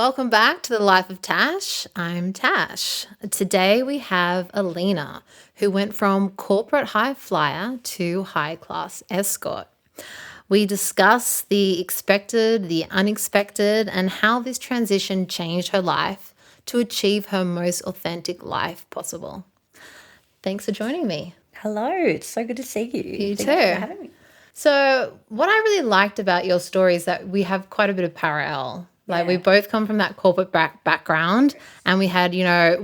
Welcome back to the Life of Tash. I'm Tash. Today we have Alina, who went from corporate high flyer to high class escort. We discuss the expected, the unexpected, and how this transition changed her life to achieve her most authentic life possible. Thanks for joining me. Hello, it's so good to see you. You Thank you for too. having me. So, what I really liked about your story is that we have quite a bit of parallel. Like, we Yeah. both come from that corporate background, and we had,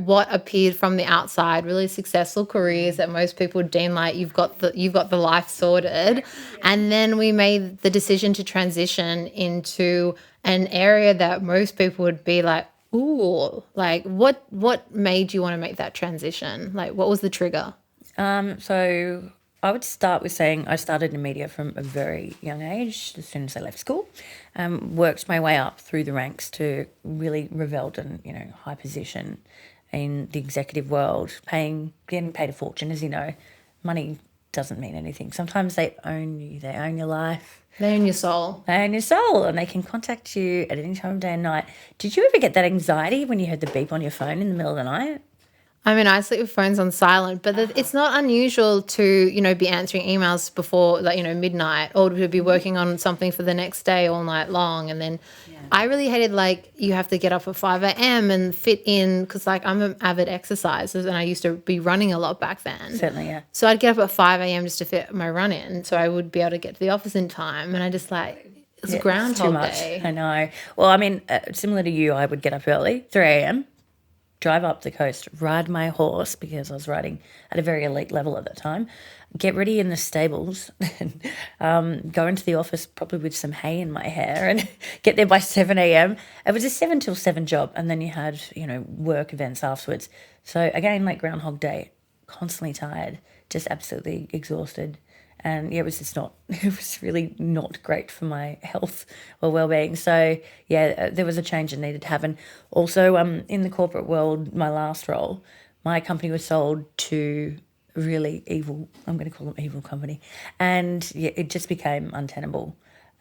what appeared from the outside really successful careers that most people deem like you've got the life sorted. And then we made the decision to transition into an area that most people would be like, ooh, like what made you want to make that transition? Like, what was the trigger? So I would start with saying I started in media from a very young age, as soon as I left school. Worked my way up through the ranks to really reveled in, high position in the executive world, getting paid a fortune, as you know. Money doesn't mean anything. Sometimes they own you, they own your life. They own your soul. They own your soul, and they can contact you at any time of day and night. Did you ever get that anxiety when you heard the beep on your phone in the middle of the night? I mean, I sleep with phones on silent, but it's not unusual to, be answering emails before, midnight, or to be working on something for the next day all night long. And then I really hated, you have to get up at 5 a.m. and fit in, because, I'm an avid exerciser, and I used to be running a lot back then. Certainly, yeah. So I'd get up at 5 a.m. just to fit my run in, so I would be able to get to the office in time. And I just, it's Yeah, Groundhog too much. Day. I know. Well, I mean, similar to you, I would get up early, 3 a.m., drive up the coast, ride my horse because I was riding at a very elite level at that time, get ready in the stables, and go into the office probably with some hay in my hair and get there by 7 a.m. It was a 7 till 7 job, and then you had, work events afterwards. So again, like Groundhog Day, constantly tired, just absolutely exhausted. And yeah, it was really not great for my health or well-being. So yeah, there was a change that needed to happen. Also, in the corporate world, my last role, my company was sold to a really evil, I'm going to call them evil company. And yeah, it just became untenable.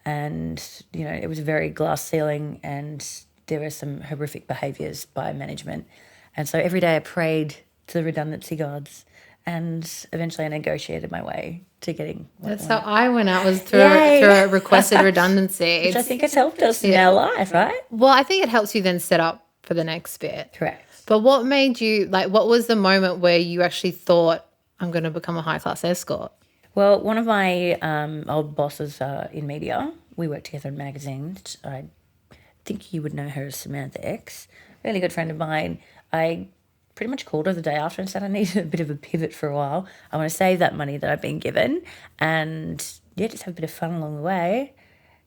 And, it was a very glass ceiling, and there were some horrific behaviours by management. And so every day I prayed to the redundancy gods, and eventually I negotiated my way to getting what That's I how wanted. I went out, was through Yay! a requested redundancy. Which I think has helped us in our life, right? Well, I think it helps you then set up for the next bit. Correct. But what made you, what was the moment where you actually thought, I'm going to become a high-class escort? Well, one of my old bosses in media, we worked together in magazines. I think you would know her as Samantha X, really good friend of mine. I pretty much called her the day after and said I needed a bit of a pivot for a while. I want to save that money that I've been given and, yeah, just have a bit of fun along the way.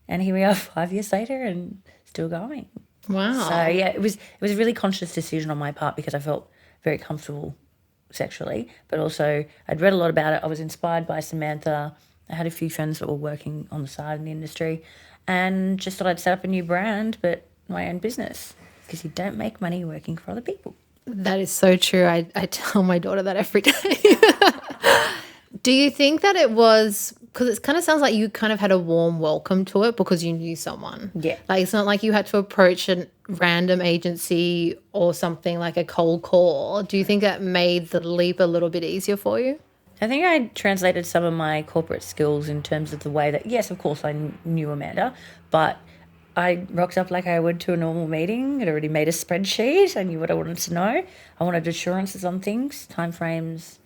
And here we are 5 years later and still going. Wow. So, yeah, it was a really conscious decision on my part because I felt very comfortable sexually, but also I'd read a lot about it. I was inspired by Samantha. I had a few friends that were working on the side in the industry, and just thought I'd set up a new brand, but my own business, because you don't make money working for other people. That is so true. I tell my daughter that every day. Do you think that it was, because it kind of sounds like you kind of had a warm welcome to it because you knew someone. Yeah. It's not like you had to approach a random agency or something like a cold call. Do you think that made the leap a little bit easier for you? I think I translated some of my corporate skills in terms of the way that, yes, of course, I knew Amanda, but I rocked up like I would to a normal meeting. I'd already made a spreadsheet. I knew what I wanted to know. I wanted assurances on things, timeframes,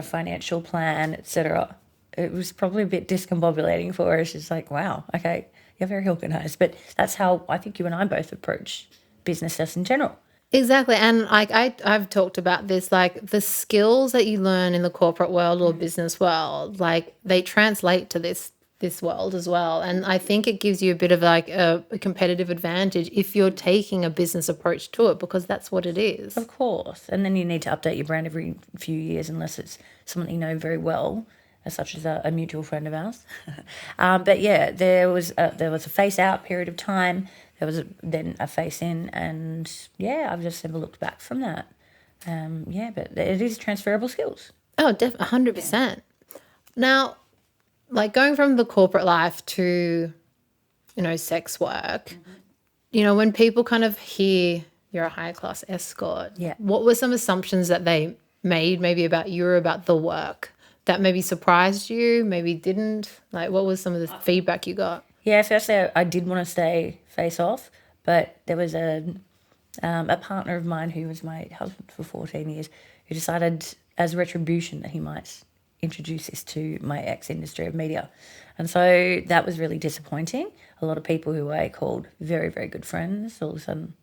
financial plan, etc. It was probably a bit discombobulating for her. She's like, wow, okay, you're very organised. But that's how I think you and I both approach business just in general. Exactly. And I've talked about this, the skills that you learn in the corporate world or business world, they translate to this world as well. And I think it gives you a bit of a competitive advantage if you're taking a business approach to it, because that's what it is. Of course. And then you need to update your brand every few years unless it's someone you know very well, as such as a mutual friend of ours. But yeah, there was a face out period of time. There was then a face in, and yeah, I've just never looked back from that. But it is transferable skills. Oh, 100%. Now, going from the corporate life to, sex work, when people kind of hear you're a high class escort, Yeah. what were some assumptions that they made maybe about you or about the work that maybe surprised you, maybe didn't? Like, what was some of the feedback you got? Yeah, firstly, I did want to stay face off, but there was a partner of mine who was my husband for 14 years who decided as retribution that he might introduce this to my ex-industry of media. And so that was really disappointing. A lot of people who I called very, very good friends, all of a sudden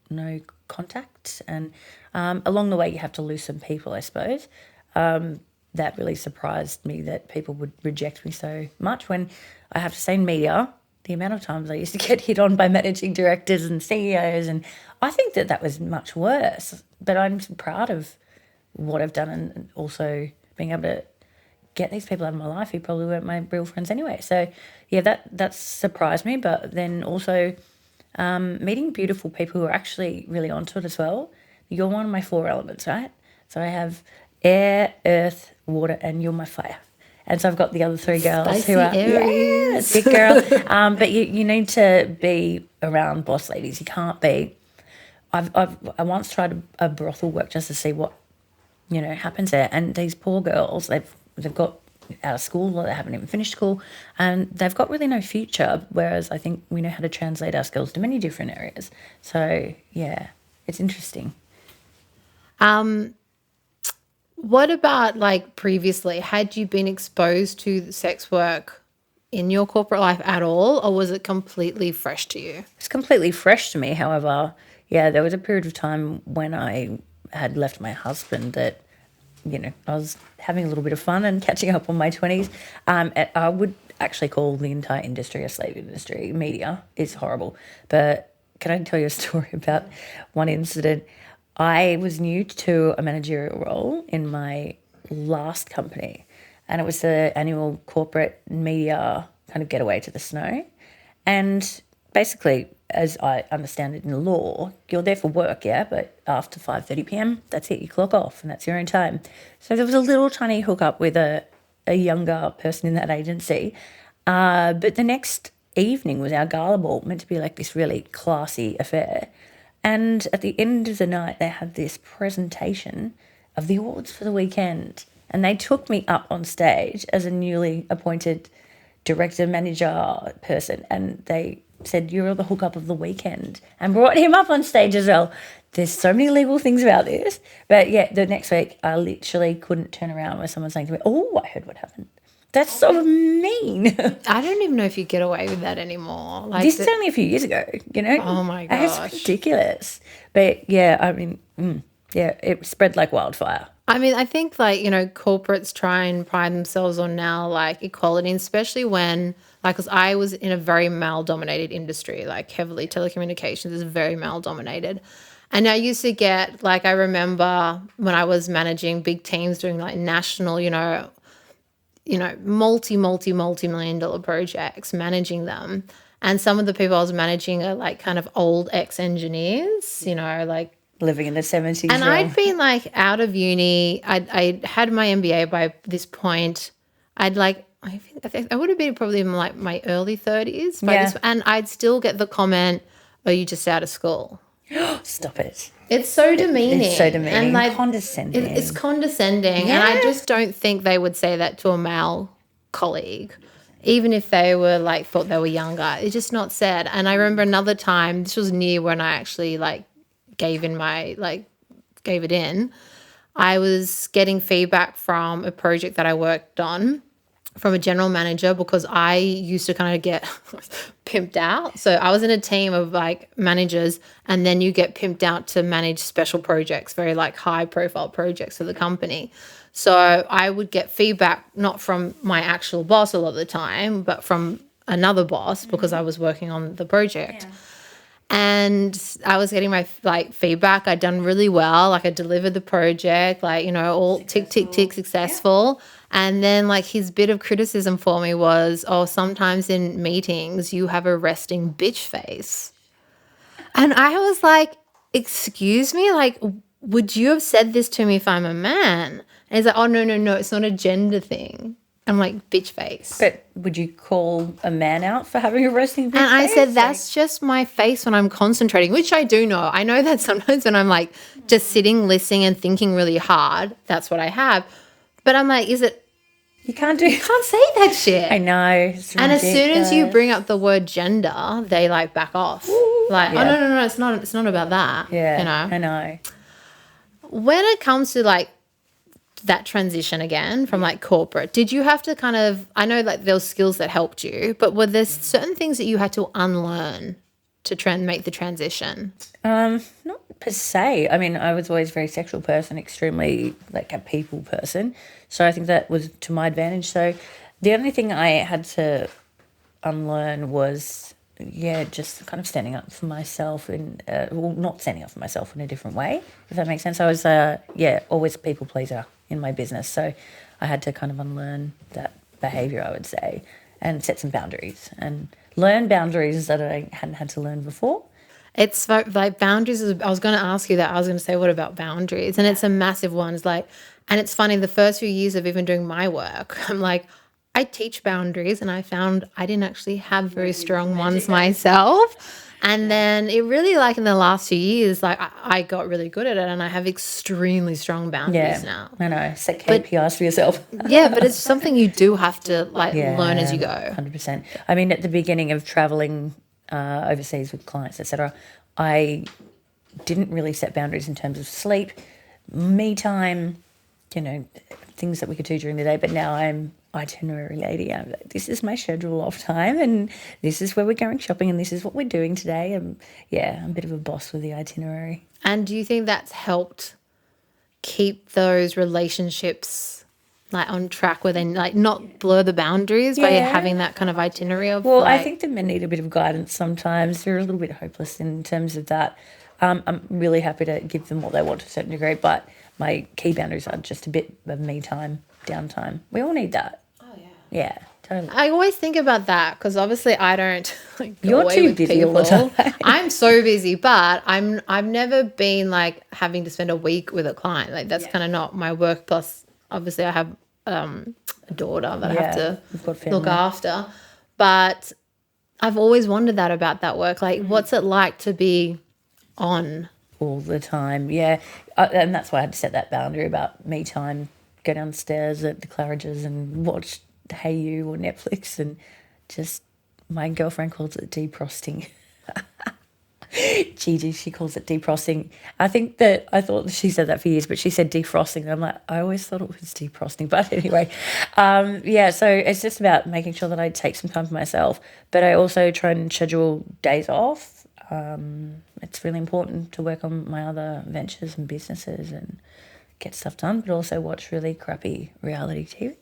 no contact. And along the way, you have to lose some people, I suppose. That really surprised me that people would reject me so much when I have to say in media, the amount of times I used to get hit on by managing directors and CEOs, and I think that that was much worse. But I'm proud of what I've done and also being able to get these people out of my life who probably weren't my real friends anyway. So, yeah, that surprised me. But then also meeting beautiful people who are actually really onto it as well. You're one of my 4 elements, right? So I have air, earth, water, and you're my fire. And so I've got the other 3 girls Spicy who are Aries. big girl. But you need to be around boss ladies. You can't be. I once tried a brothel work just to see what happens there, and these poor girls they've got out of school or they haven't even finished school, and they've got really no future. Whereas I think we know how to translate our skills to many different areas. So yeah, it's interesting. What about like previously? Had you been exposed to sex work in your corporate life at all, or was it completely fresh to you? It's completely fresh to me. However, yeah, there was a period of time when I had left my husband that, I was having a little bit of fun and catching up on my 20s. I would actually call the entire industry a slave industry. Media is horrible. But can I tell you a story about one incident? I was new to a managerial role in my last company, and it was the annual corporate media kind of getaway to the snow. And basically, as I understand it in law, you're there for work, yeah, but after 5:30 p.m., that's it, you clock off, and that's your own time. So there was a little tiny hookup with a younger person in that agency. But the next evening was our gala ball, meant to be like this really classy affair. And at the end of the night, they had this presentation of the awards for the weekend. And they took me up on stage as a newly appointed director, manager person. And they said, "You're the hookup of the weekend," and brought him up on stage as well. There's so many legal things about this. But yeah, the next week, I literally couldn't turn around with someone saying to me, "Oh, I heard what happened." That's so mean. I don't even know if you get away with that anymore. Like This is only a few years ago, Oh my It's gosh. ridiculous. But yeah, I mean, yeah, it spread like wildfire. I mean, I think like, corporates try and pride themselves on now like equality, and especially when like, because I was in a very male dominated industry, like heavily telecommunications is very male dominated. And I used to get like, I remember when I was managing big teams doing like national, multi-million dollar projects, managing them. And some of the people I was managing are like kind of old ex-engineers, like. Living in the 70s. And I'd been like out of uni. I had my MBA by this point. I think I would have been probably in like my early 30s by this, and I'd still get the comment, "Oh, you just out of school." Stop it. It's so demeaning. It's so demeaning. And like condescending. it's condescending. And I just don't think they would say that to a male colleague, even if they were like thought they were younger. It's just not said. And I remember another time, this was near when I actually like gave it in. I was getting feedback from a project that I worked on from a general manager because I used to kind of get pimped out. So I was in a team of like managers, and then you get pimped out to manage special projects, very like high profile projects for the company. So I would get feedback not from my actual boss a lot of the time, but from another boss because I was working on the project. Yeah. And I was getting my like feedback. I'd done really well. Like I delivered the project, like, all tick, successful. Yeah. And then like his bit of criticism for me was, "Oh, sometimes in meetings you have a resting bitch face." And I was like, "Excuse me? Like, would you have said this to me if I'm a man?" And he's like, "Oh, no, it's not a gender thing." I'm like, bitch face. But would you call a man out for having a resting bitch And I face? said, that's just my face when I'm concentrating, which I do know. I know that sometimes when I'm like just sitting, listening and thinking really hard, that's what I have. But I'm like, You can't do. you can't say that shit. I know. It's And as soon as you ridiculous. bring up the word gender, they like back off. Like, Yeah. oh, no, it's not about that. Yeah, You know? I know. When it comes to like that transition again from like corporate, did you have to kind of, I know like there were skills that helped you, but were there certain things that you had to unlearn to make the transition? Not per se. I mean, I was always a very sexual person, extremely like a people person. So I think that was to my advantage. So the only thing I had to unlearn was, just kind of standing up for myself and, not standing up for myself in a different way, if that makes sense. I was, always a people pleaser in my business. So I had to kind of unlearn that behavior, I would say, and set some boundaries and learn boundaries that I hadn't had to learn before. It's like boundaries. I was going to ask you that. I was going to say, what about boundaries? And it's a massive one. It's like, and it's funny, the first few years of even doing my work, I'm like, I teach boundaries and I found I didn't actually have very strong ones myself. And then it really like in the last few years, like I got really good at it and I have extremely strong boundaries now. I know. Set KPIs for yourself. Yeah, but it's something you do have to like learn as you go. 100%. I mean, at the beginning of traveling overseas with clients, etc., I didn't really set boundaries in terms of sleep, me time, things that we could do during the day. But now I'm itinerary lady. I'm like, this is my schedule off time and this is where we're going shopping and this is what we're doing today. And I'm a bit of a boss with the itinerary. And do you think that's helped keep those relationships like on track where they like not blur the boundaries by having that kind of itinerary of I think the men need a bit of guidance sometimes. They're a little bit hopeless in terms of that. I'm really happy to give them what they want to a certain degree, but my key boundaries are just a bit of me time, downtime. We all need that. Oh, yeah. Yeah, totally. I always think about that because obviously I don't like go You're away too with busy people. all the time. I'm so busy, but I've never been like having to spend a week with a client. Like that's kind of not my work. Plus, obviously, I have a daughter that I have to look after. But I've always wondered that about that work. Like, what's it like to be on all the time? Yeah, and that's why I had to set that boundary about me time. Go downstairs at the Claridge's and watch Hey You or Netflix, and just my girlfriend calls it defrosting. Gigi, she calls it defrosting. I thought she said that for years, but she said defrosting. And I'm like, I always thought it was defrosting. But anyway, so it's just about making sure that I take some time for myself. But I also try and schedule days off. It's really important to work on my other ventures and businesses and get stuff done, but also watch really crappy reality TV.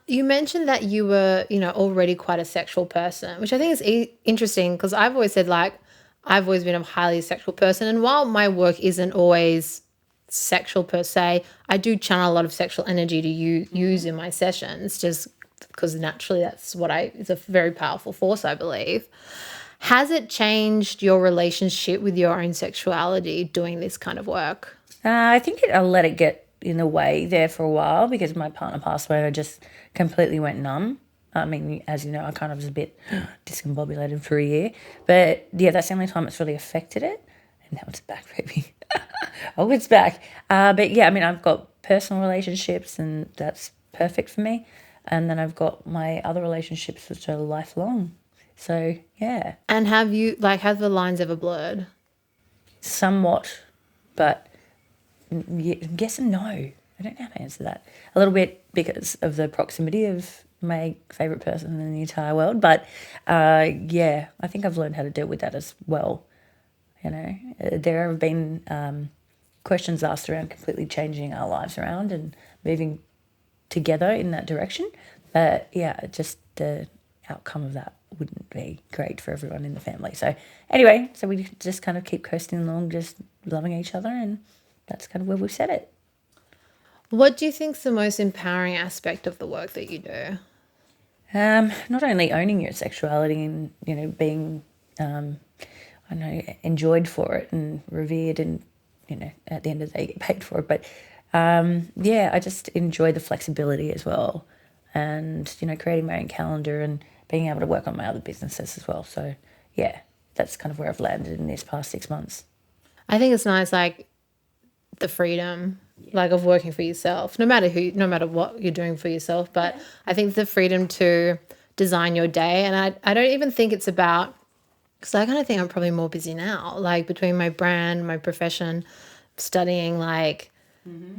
You mentioned that you were, already quite a sexual person, which I think is interesting because I've always said like I've always been a highly sexual person. And while my work isn't always sexual per se, I do channel a lot of sexual energy to use in my sessions just because naturally it's a very powerful force, I believe. Has it changed your relationship with your own sexuality doing this kind of work? I think I'll let it get in the way there for a while because my partner passed away and I just completely went numb. I mean, as you know, I kind of was a bit discombobulated for a year. But, that's the only time it's really affected it. And now it's back, baby. Oh, it's back. I've got personal relationships and that's perfect for me. And then I've got my other relationships which are lifelong. So, yeah. And have the lines ever blurred? Somewhat, but yes and no. I don't know how to answer that. A little bit because of the proximity of my favourite person in the entire world. But, I think I've learned how to deal with that as well. There have been questions asked around completely changing our lives around and moving together in that direction. But, just the outcome of that wouldn't be great for everyone in the family. So, anyway, we just kind of keep coasting along, just loving each other, and that's kind of where we've set it. What do you think is the most empowering aspect of the work that you do? Not only owning your sexuality and, being, enjoyed for it and revered and, at the end of the day get paid for it, but I just enjoy the flexibility as well, and creating my own calendar and being able to work on my other businesses as well. So yeah, that's kind of where I've landed in these past 6 months. I think it's nice, like the freedom, like of working for yourself, no matter what you're doing for yourself. But I think the freedom to design your day, and I don't even think it's about, because I kind of think I'm probably more busy now, like between my brand, my profession, studying, like.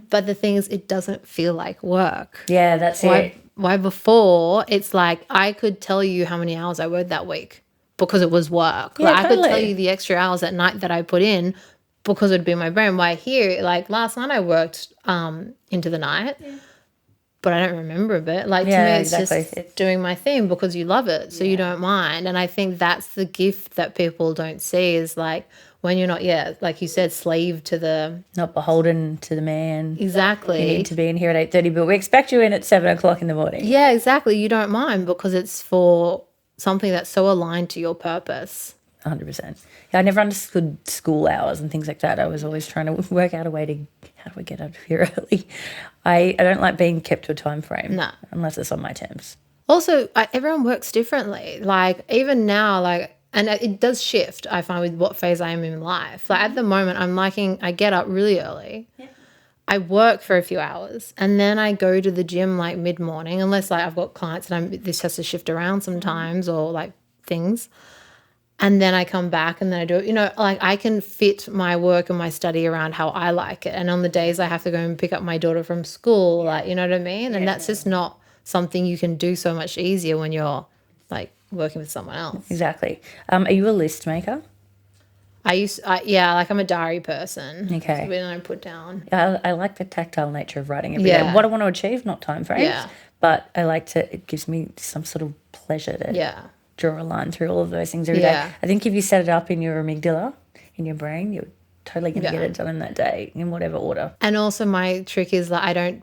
But the thing is, it doesn't feel like work. Yeah, that's it. Why before it's like I could tell you how many hours I worked that week because it was work. Yeah, Like I could tell totally. you the extra hours at night that I put in because it'd be my brain. Why here, like last night I worked into the night, but I don't remember a bit. Like to me, Yeah, it's exactly. just doing my thing because you love it, so you don't mind. And I think that's the gift that people don't see is like when you're not, like you said, slave to the Not beholden to the man. exactly. You need to be in here at 8:30, but we expect you in at 7 o'clock in the morning. Yeah, exactly. You don't mind because it's for something that's so aligned to your purpose. 100%. Yeah, I never understood school hours and things like that. I was always trying to work out a way to, how do I get out of here early? I don't like being kept to a time frame. No. Unless it's on my terms. Also, everyone works differently. Like even now, like, and it does shift, I find, with what phase I am in life. Like at the moment, I'm liking, I get up really early. I work for a few hours and then I go to the gym like mid-morning, unless like I've got clients and this has to shift around sometimes or like things. And then I come back and then I do it. Like I can fit my work and my study around how I like it. And on the days I have to go and pick up my daughter from school, like, you know what I mean? And that's just not something you can do so much easier when you're like working with someone else. Exactly. Are you a list maker? Like I'm a diary person. Okay. So then I put down. I like the tactile nature of writing every day. Yeah. What I want to achieve, not time frames. Yeah. But it gives me some sort of pleasure to draw a line through all of those things every day. I think if you set it up in your amygdala, in your brain, you're totally going to get it done in that day, in whatever order. And also my trick is that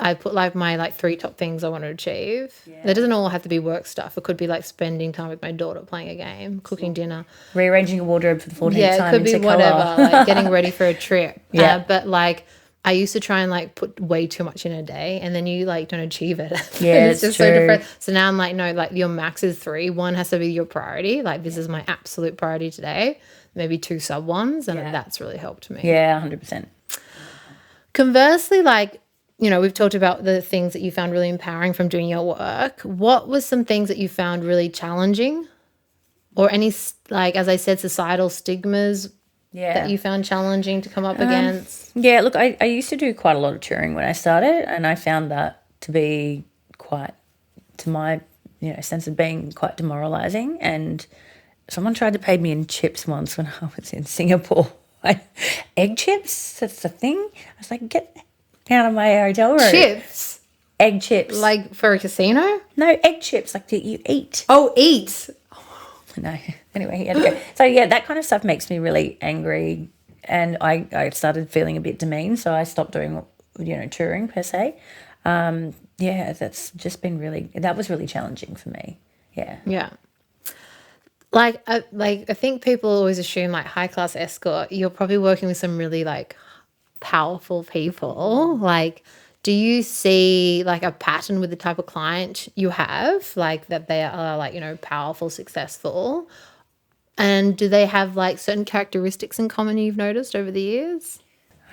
I put like my like 3 top things I want to achieve. It doesn't all have to be work stuff. It could be like spending time with my daughter, playing a game, cooking dinner. Rearranging a wardrobe for the 14th Yeah, time it could be into whatever, colour. like getting ready for a trip. Yeah. But like I used to try and like put way too much in a day and then you like don't achieve it. Yeah, it's just true. so different. So now I'm like, no, like your max is 3. 1 has to be your priority. Like this is my absolute priority today. Maybe 2 sub ones. And that's really helped me. Yeah, 100%. Conversely, like, we've talked about the things that you found really empowering from doing your work. What was some things that you found really challenging? Or any, like, as I said, societal stigmas that you found challenging to come up against? Yeah, look, I used to do quite a lot of touring when I started, and I found that to be quite, to my sense of being, quite demoralising. And someone tried to pay me in chips once when I was in Singapore. Egg chips, that's the thing. I was like, get out of my hotel room. Chips? Egg chips. Like for a casino? No, egg chips, like that you eat. Oh, eat. No. Anyway, he had to go. So, yeah, that kind of stuff makes me really angry. And I started feeling a bit demeaned, so I stopped doing, touring per se. That's just been that was really challenging for me. Yeah. Yeah. I think people always assume like high class escort, you're probably working with some really like powerful people. Like, do you see like a pattern with the type of client you have, like that they are like, powerful, successful? And do they have like certain characteristics in common you've noticed over the years?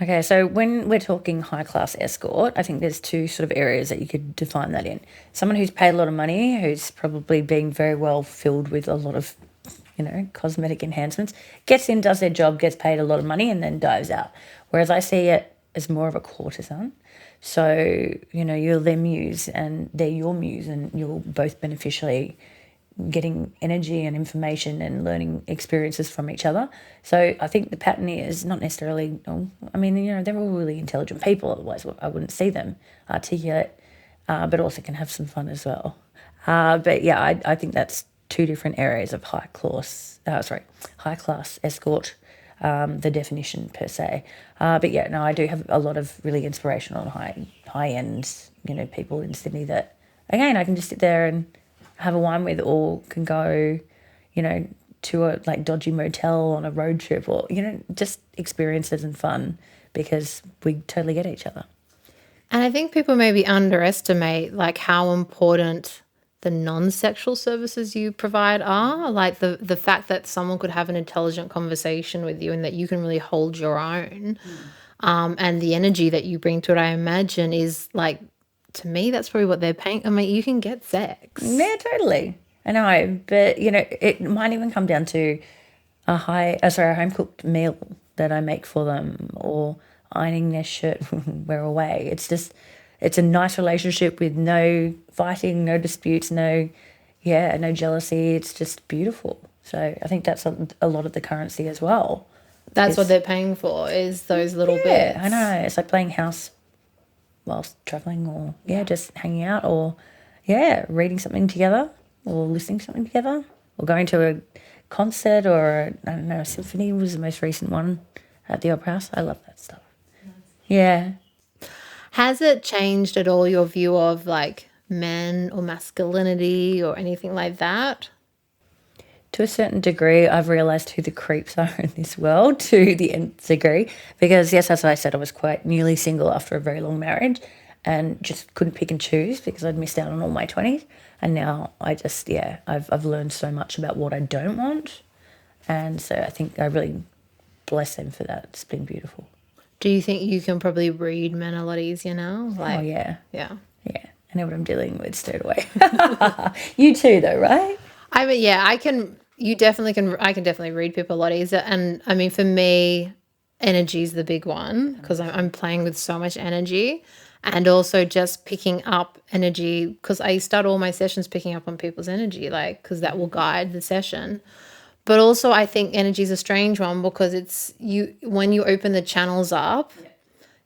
Okay, so when we're talking high-class escort, I think there's 2 sort of areas that you could define that in. Someone who's paid a lot of money, who's probably been very well filled with a lot of, cosmetic enhancements, gets in, does their job, gets paid a lot of money, and then dives out. Whereas I see it as more of a courtesan. So, you're their muse and they're your muse, and you're both beneficially getting energy and information and learning experiences from each other. So I think the pattern is not necessarily, they're all really intelligent people, otherwise I wouldn't see them, articulate, but also can have some fun as well. I think that's 2 different areas of high class escort, the definition per se. I do have a lot of really inspirational and high end, people in Sydney that, again, I can just sit there and have a wine with, or can go, to a like dodgy motel on a road trip, or, just experiences and fun, because we totally get each other. And I think people maybe underestimate like how important the non-sexual services you provide are. Like the fact that someone could have an intelligent conversation with you and that you can really hold your own. And the energy that you bring to it, I imagine, is like, to me, that's probably what they're paying. I mean, you can get sex. Yeah, totally. I know, but it might even come down to a home cooked meal that I make for them, or ironing their shirt when we're away. It's a nice relationship with no fighting, no disputes, no jealousy. It's just beautiful. So I think that's a lot of the currency as well. That's what they're paying for, is those little bits. Yeah, I know. It's like playing house whilst traveling, or just hanging out, or reading something together, or listening to something together, or going to a concert, or I don't know, a symphony was the most recent one at the Opera House. I love that stuff. Yeah. Has it changed at all your view of like men or masculinity or anything like that? To a certain degree, I've realised who the creeps are in this world, to the nth degree. Because, yes, as I said, I was quite newly single after a very long marriage and just couldn't pick and choose because I'd missed out on all my 20s. And now I've learned so much about what I don't want. And so I think I really bless them for that. It's been beautiful. Do you think you can probably read men a lot easier now? Like, Oh, yeah. Yeah. Yeah. I know what I'm dealing with straight away. You too, though, right? I mean, yeah, I can. You definitely can. I can definitely read people a lot easier. And I mean, for me, energy is the big one because I'm playing with so much energy, and also just picking up energy because I start all my sessions picking up on people's energy, like because that will guide the session. But also, I think energy is a strange one because it's when you open the channels up.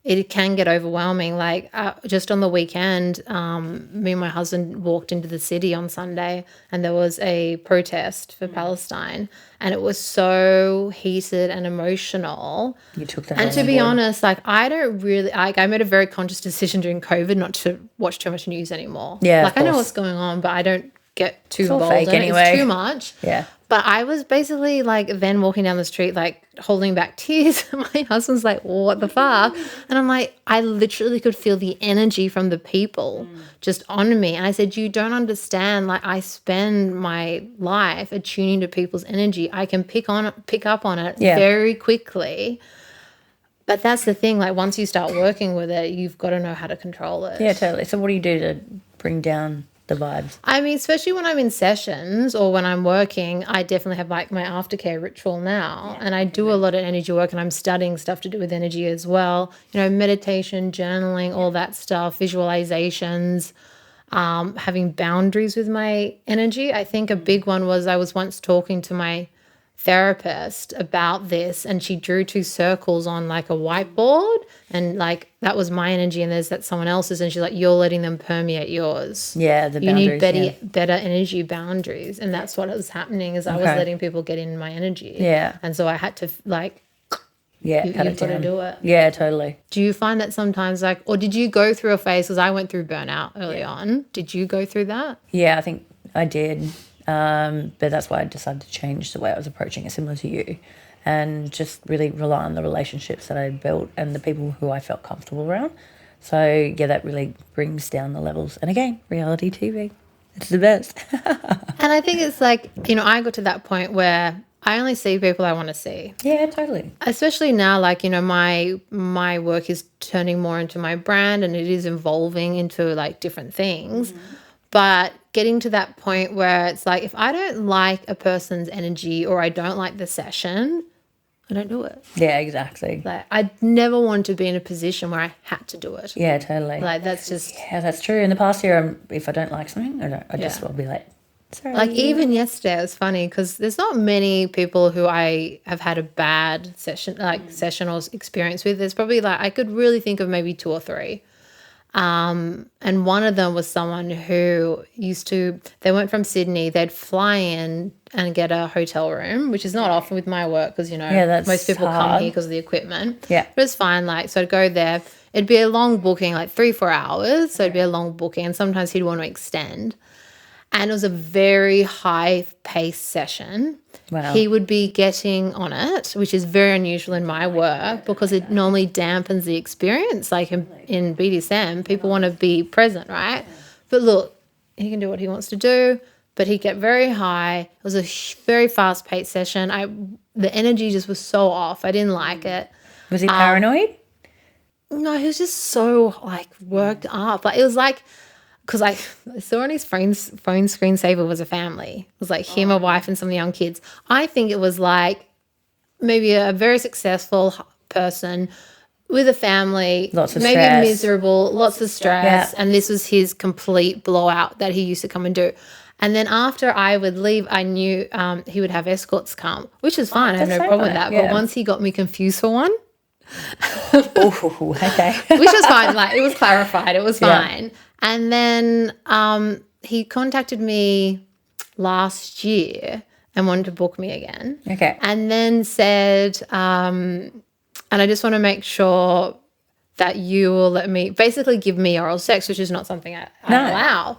It can get overwhelming. Like just on the weekend, me and my husband walked into the city on Sunday and there was a protest for Palestine and it was so heated and emotional. You took that And all to on be board. honest, like I don't really, like I made a very conscious decision during COVID not to watch too much news anymore. Yeah, like of I know course. what's going on, but I don't get too all involved fake in it. anyway. It's too much. Yeah. But I was basically like then walking down the street, like holding back tears. My husband's like, what the fuck? And I'm like, I literally could feel the energy from the people just on me. And I said, you don't understand. Like I spend my life attuning to people's energy. I can pick up on it very quickly. But that's the thing. Like once you start working with it, you've got to know how to control it. Yeah, totally. So what do you do to bring down the vibes? I mean, especially when I'm in sessions or when I'm working, I definitely have like my aftercare ritual now. And I do a lot of energy work and I'm studying stuff to do with energy as well. You know, meditation, journaling, all that stuff, visualizations, having boundaries with my energy. I think a big one was I was once talking to my therapist about this and she drew two circles on like a whiteboard and like that was my energy and there's that someone else's and she's like, you're letting them permeate yours. Yeah, the You need boundaries. better energy boundaries. And that's what was happening is I was letting people get in my energy. Yeah. And so I had to like, cut you've it got to down. do it. Yeah, totally. Do you find that sometimes like, or did you go through a phase, because I went through burnout early on. Did you go through that? Yeah, I think I did. But that's why I decided to change the way I was approaching it, similar to you, and just really rely on the relationships that I built and the people who I felt comfortable around. So, yeah, that really brings down the levels. And again, reality TV, it's the best. And I think it's like, you know, I got to that point where I only see people I want to see. Yeah, totally. Especially now, like, you know, my work is turning more into my brand and it is evolving into like different things. But getting to that point where it's like, if I don't like a person's energy or I don't like the session, I don't do it. Yeah, exactly. Like I never wanted to be in a position where I had to do it. Yeah, totally. Like that's just Yeah, that's true. In the past year, if I don't like something, I'll be like, sorry. like even yesterday it was funny because there's not many people who I have had a bad session or experience with. There's probably like I could really think of maybe two or three. And one of them was someone who they went from Sydney, they'd fly in and get a hotel room, which is not often with my work because, you know, that's most people come hard. here because of the equipment. Yeah. But it's fine. Like, so I'd go there. It'd be a long booking, like 3-4 hours. So it'd be a long booking. And sometimes he'd want to extend. And it was a very high-paced session. Wow. He would be getting on it, which is very unusual in my work because it normally dampens the experience. Like in BDSM, people want to be present, right? But look, he can do what he wants to do, but he'd get very high. It was a very fast-paced session. The energy just was so off. I didn't like it. Was he paranoid? No, he was just so, like, worked up. Like, it was like, because I saw on his phone screensaver was a family. It was like him, a wife, and some young kids. I think it was like maybe a very successful person with a family, Lots of maybe stress. miserable, lots of stress. Yeah. And this was his complete blowout that he used to come and do. And then after I would leave, I knew he would have escorts come, which is fine. I have no so problem with fine, that. yeah. But once he got me confused for one, Oh, okay. which was fine. Like, it was clarified. It was Yeah. fine. And then he contacted me last year and wanted to book me again. Okay. And then said, and I just want to make sure that you will let me basically give me oral sex, which is not something I allow.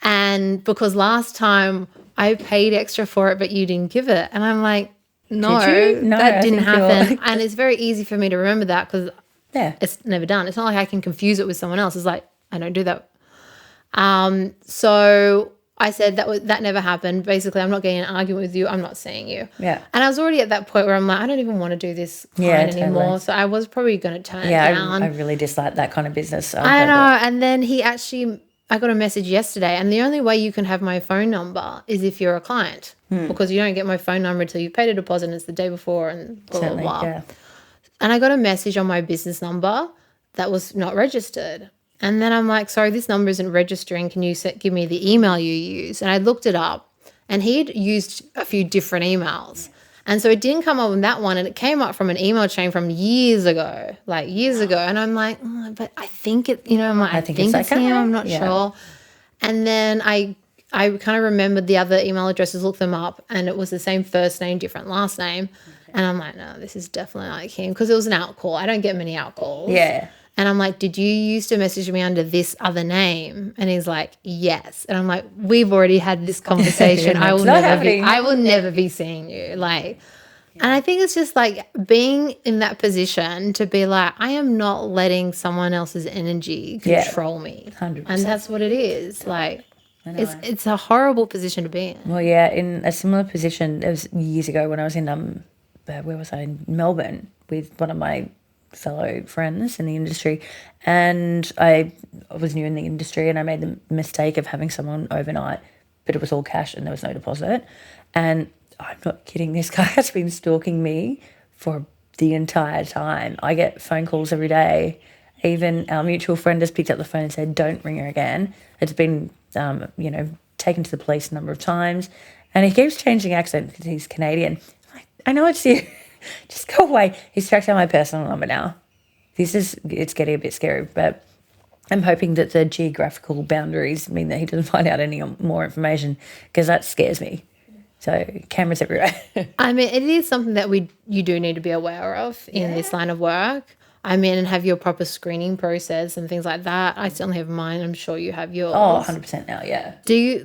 And because last time I paid extra for it, but you didn't give it. And I'm like, no, Did you? No, that I didn't think you're- happen. And it's very easy for me to remember that because Yeah. it's never done. It's not like I can confuse it with someone else. It's like, I don't do that. So I said that never happened. Basically, I'm not getting an argument with you. I'm not seeing you. Yeah. And I was already at that point where I'm like, I don't even want to do this client anymore. Totally. So I was probably going to turn it Yeah, down. I really dislike that kind of business. I know. And then I got a message yesterday, and the only way you can have my phone number is if you're a client because you don't get my phone number until you paid a deposit and it's the day before and blah, Certainly, blah, blah. yeah. And I got a message on my business number that was not registered. And then I'm like, sorry, this number isn't registering. Can you give me the email you use? And I looked it up, and he'd used a few different emails. And so it didn't come up with that one, and it came up from an email chain from years ago, like years ago. And I'm like, but I think it, I'm like, I think it's okay. him. I'm not Yeah. sure. And then I kind of remembered the other email addresses, looked them up, and it was the same first name, different last name. And I'm like, no, this is definitely like him because it was an out call. I don't get many out calls. Yeah. And I'm like, did you used to message me under this other name? And he's like, yes. And I'm like, we've already had this conversation. Yeah, I it's will not never be. happening. I will never be seeing you. Like, and I think it's just like being in that position to be like, I am not letting someone else's energy Yeah. control me. 100%. And that's what it is. Like, it's a horrible position to be in. Well, yeah, in a similar position, it was years ago when I was in where was I, in Melbourne with one of my fellow friends in the industry, and I was new in the industry, and I made the mistake of having someone overnight, but it was all cash and there was no deposit. And I'm not kidding, this guy has been stalking me for the entire time. I get phone calls every day. Even our mutual friend has picked up the phone and said, don't ring her again. It's been, taken to the police a number of times. And he keeps changing accent because he's Canadian. I know it's you. Just go away. He's tracked down my personal number now. It's getting a bit scary, but I'm hoping that the geographical boundaries mean that he doesn't find out any more information because that scares me. So cameras everywhere. I mean, it is something that you do need to be aware of in this line of work. I mean, and have your proper screening process and things like that. I certainly have mine. I'm sure you have yours. Oh, 100% now, yeah.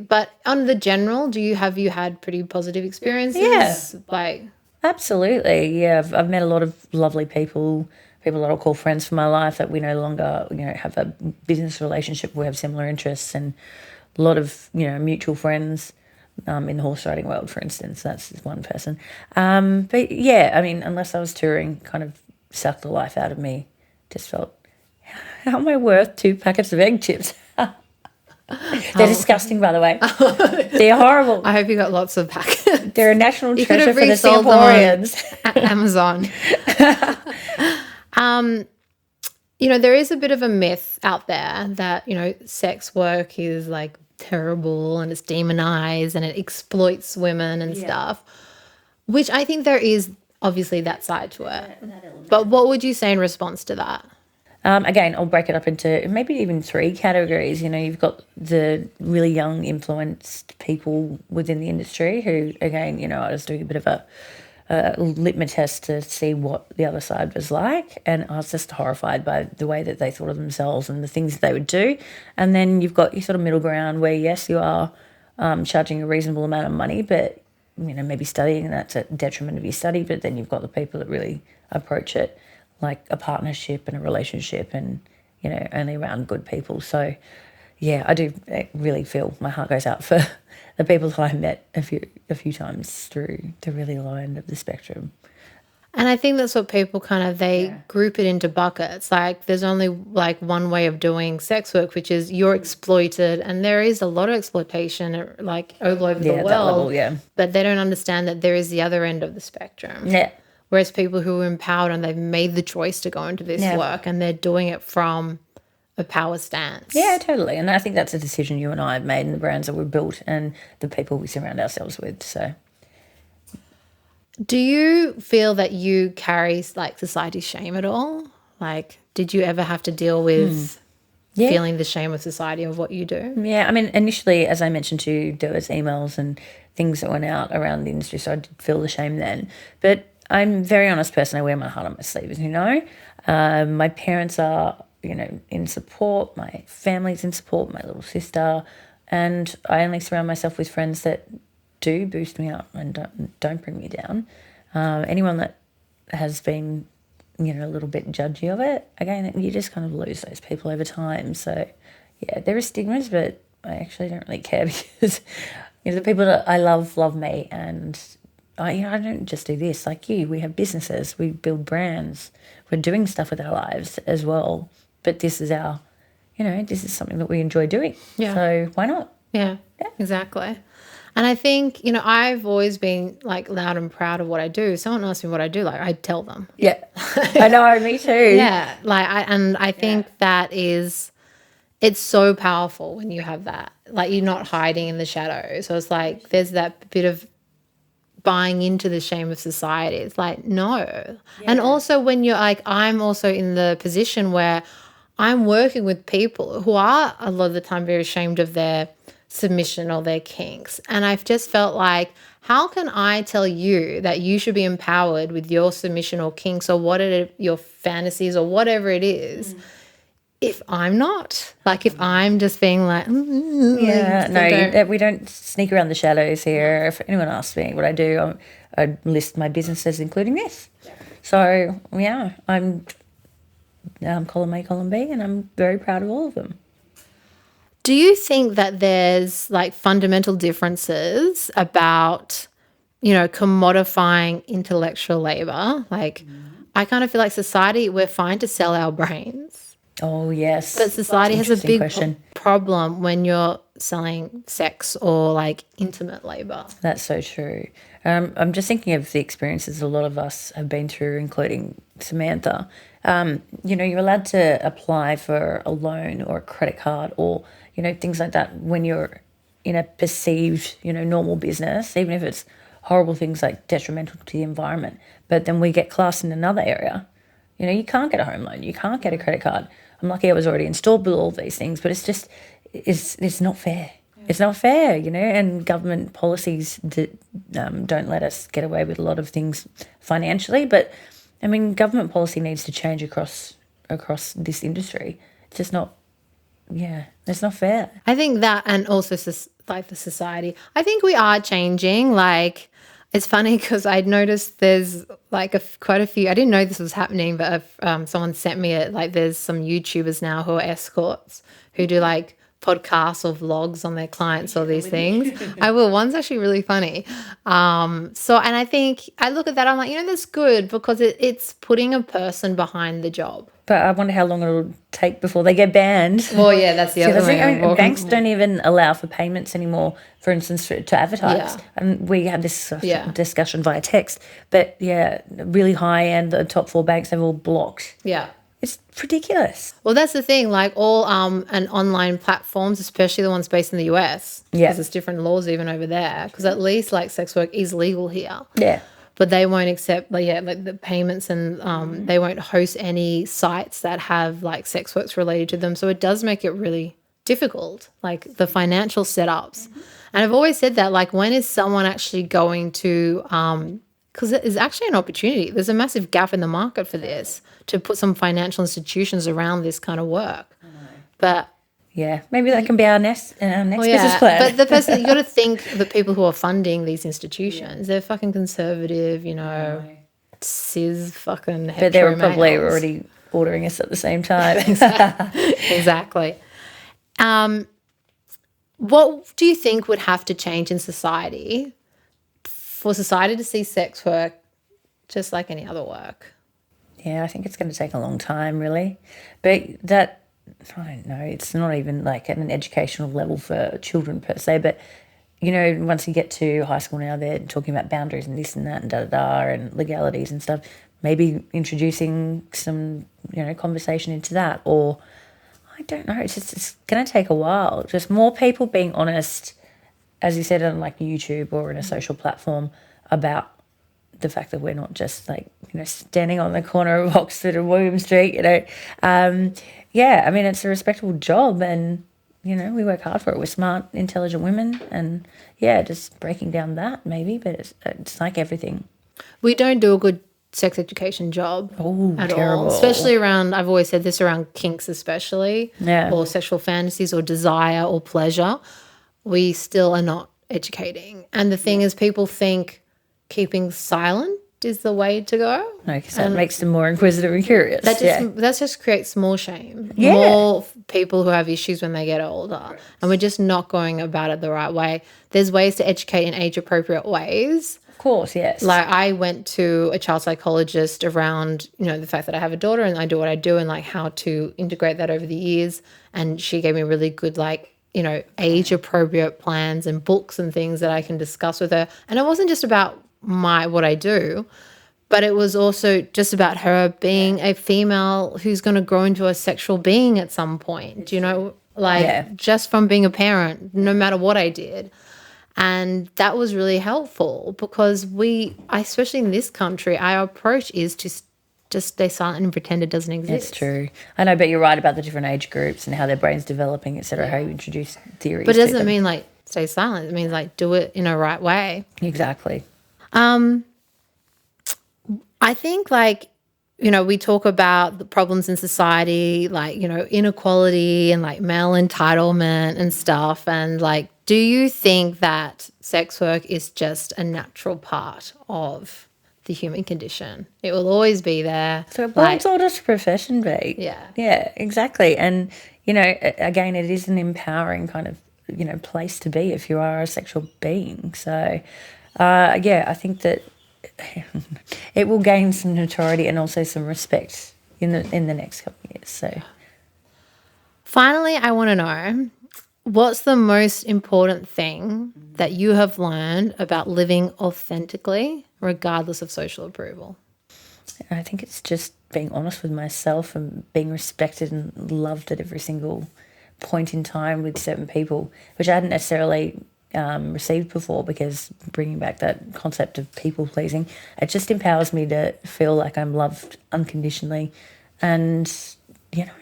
But on the general, have you had pretty positive experiences? Yeah. Like, Absolutely, yeah. I've met a lot of lovely people that I'll call friends for my life that we no longer, have a business relationship. We have similar interests, and a lot of, mutual friends in the horse riding world, for instance. That's one person. But yeah, I mean, unless I was touring, kind of sucked the life out of me. Just felt, how am I worth 2 packets of egg chips? They're disgusting, by the way. They're horrible. I hope you got lots of packets. They're a national You could treasure have for the resold them on Singaporeans. Amazon. There is a bit of a myth out there that, sex work is like terrible and it's demonized and it exploits women and stuff, which I think there is obviously that side to it. But what would you say in response to that? Again, I'll break it up into maybe even 3 categories. You've got the really young, influenced people within the industry who, again, I was doing a bit of a litmus test to see what the other side was like, and I was just horrified by the way that they thought of themselves and the things that they would do. And then you've got your sort of middle ground where, yes, you are charging a reasonable amount of money, but, maybe studying, and that's a detriment of your study. But then you've got the people that really approach it like a partnership and a relationship and, only around good people. So, yeah, I do really feel my heart goes out for the people that I met a few times through the really low end of the spectrum. And I think that's what people they group it into buckets. Like there's only like one way of doing sex work, which is you're exploited. And there is a lot of exploitation like all over the That world. level, But they don't understand that there is the other end of the spectrum. Yeah. Whereas people who are empowered and they've made the choice to go into this work and they're doing it from a power stance. Yeah, totally. And I think that's a decision you and I have made, and the brands that we've built and the people we surround ourselves with. So, do you feel that you carry like society shame at all? Like, did you ever have to deal with feeling the shame of society of what you do? Yeah, I mean, initially, as I mentioned to you, there was emails and things that went out around the industry, so I did feel the shame then. But I'm a very honest person. I wear my heart on my sleeve, as you know. My parents are, in support. My family's in support, my little sister. And I only surround myself with friends that do boost me up and don't bring me down. Anyone that has been, a little bit judgy of it, again, you just kind of lose those people over time. So, yeah, there are stigmas, but I actually don't really care because, the people that I love me, and I don't just do this like you. We have businesses, we build brands, we're doing stuff with our lives as well. But this is our, this is something that we enjoy doing. Yeah. So why not? Yeah, exactly. And I think, I've always been like loud and proud of what I do. Someone asks me what I do, like I tell them. Yeah, I know, me too. Yeah, like I think that is, it's so powerful when you have that. Like you're not hiding in the shadows. So it's like there's that bit of buying into the shame of society. It's like, no. Yeah. And also when you're like, I'm also in the position where I'm working with people who are a lot of the time very ashamed of their submission or their kinks. And I've just felt like, how can I tell you that you should be empowered with your submission or kinks or what are your fantasies or whatever it is if I'm not? Like if I'm just being like, we don't sneak around the shadows here. If anyone asks me what I do, I list my businesses, including this. So, yeah, I'm column A, column B, and I'm very proud of all of them. Do you think that there's like fundamental differences about, commodifying intellectual labor? Like I kind of feel like society, we're fine to sell our brains. Oh, yes. But society has a big problem when you're selling sex or like intimate labor. That's so true. I'm just thinking of the experiences a lot of us have been through, including Samantha. You're allowed to apply for a loan or a credit card or, things like that when you're in a perceived, normal business, even if it's horrible things like detrimental to the environment. But then we get classed in another area. You can't get a home loan. You can't get a credit card. I'm lucky I was already installed with all these things, but it's just, it's not fair. Yeah. It's not fair, and government policies don't let us get away with a lot of things financially. But, I mean, government policy needs to change across this industry. It's just not, it's not fair. I think that, and also like the society, I think we are changing. Like, it's funny because I'd noticed there's like quite a few, I didn't know this was happening, but someone sent me it. Like there's some YouTubers now who are escorts who do like podcasts or vlogs on their clients or these things. I will. One's actually really funny. And I think I look at that, I'm like, that's good because it's putting a person behind the job. But I wonder how long it'll take before they get banned. Well, yeah, that's the other thing. Banks don't even allow for payments anymore, for instance, to advertise. Yeah. And we had this discussion via text. But, really high-end, the top 4 banks, they've all blocked. Yeah. It's ridiculous. Well, that's the thing. Like all and online platforms, especially the ones based in the US, because there's different laws even over there, because at least like sex work is legal here. Yeah. But they won't accept like the payments and they won't host any sites that have like sex works related to them. So it does make it really difficult, like the financial setups. And I've always said that, like, when is someone actually going to because there's actually an opportunity. There's a massive gap in the market for this to put some financial institutions around this kind of work. But Yeah, maybe that can be our next Well, business plan. but the person, you got to think the people who are funding these institutions, they're fucking conservative, cis fucking But they were hetero probably males. already ordering us at the same time. Exactly. What do you think would have to change in society for society to see sex work just like any other work? Yeah, I think it's going to take a long time, really. But that, I don't know, it's not even like at an educational level for children per se. But, once you get to high school now, they're talking about boundaries and this and that and da-da-da and legalities and stuff. Maybe introducing some, conversation into that. Or, I don't know, it's going to take a while. Just more people being honest, as you said, on like YouTube or in a social platform about the fact that we're not just like, standing on the corner of Oxford and William Street, Yeah, I mean, it's a respectable job and, we work hard for it. We're smart, intelligent women and, yeah, just breaking down that maybe, but it's like everything. We don't do a good sex education job at terrible. all, especially around, I've always said this, around kinks especially, Yeah. or sexual fantasies or desire or pleasure. We still are not educating. And the thing is, people think keeping silent is the way to go. No, because that makes them more inquisitive and curious. That just creates more shame. Yeah. More people who have issues when they get older. And we're just not going about it the right way. There's ways to educate in age-appropriate ways. Of course, yes. Like I went to a child psychologist around, the fact that I have a daughter and I do what I do and like how to integrate that over the years. And she gave me really good age-appropriate plans and books and things that I can discuss with her. And it wasn't just about what I do, but it was also just about her being a female who's going to grow into a sexual being at some point, just from being a parent, no matter what I did. And that was really helpful because especially in this country, our approach is to just stay silent and pretend it doesn't exist. That's true. I know, but you're right about the different age groups and how their brain's developing, etc. How you introduce theories. But it doesn't mean stay silent. It means do it in a right way. Exactly. I think we talk about the problems in society, inequality and male entitlement and stuff. And do you think that sex work is just a natural part of the human condition? It will always be there. So it belongs all just a profession, babe. Yeah. Yeah, exactly. And, again, it is an empowering kind of, place to be if you are a sexual being. So, I think that it will gain some notoriety and also some respect in the next couple of years. So, finally, I want to know, what's the most important thing that you have learned about living authentically, regardless of social approval? I think it's just being honest with myself and being respected and loved at every single point in time with certain people, which I hadn't necessarily received before, because bringing back that concept of people pleasing, it just empowers me to feel like I'm loved unconditionally. And,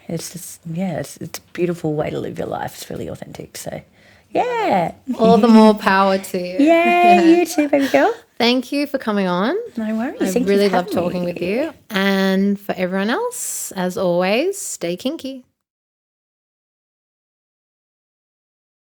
it's just, it's a beautiful way to live your life. It's really authentic. So, yeah. All the more power to you. Yeah, you too, baby girl. Thank you for coming on. No worries. I really love talking with you. And for everyone else, as always, stay kinky.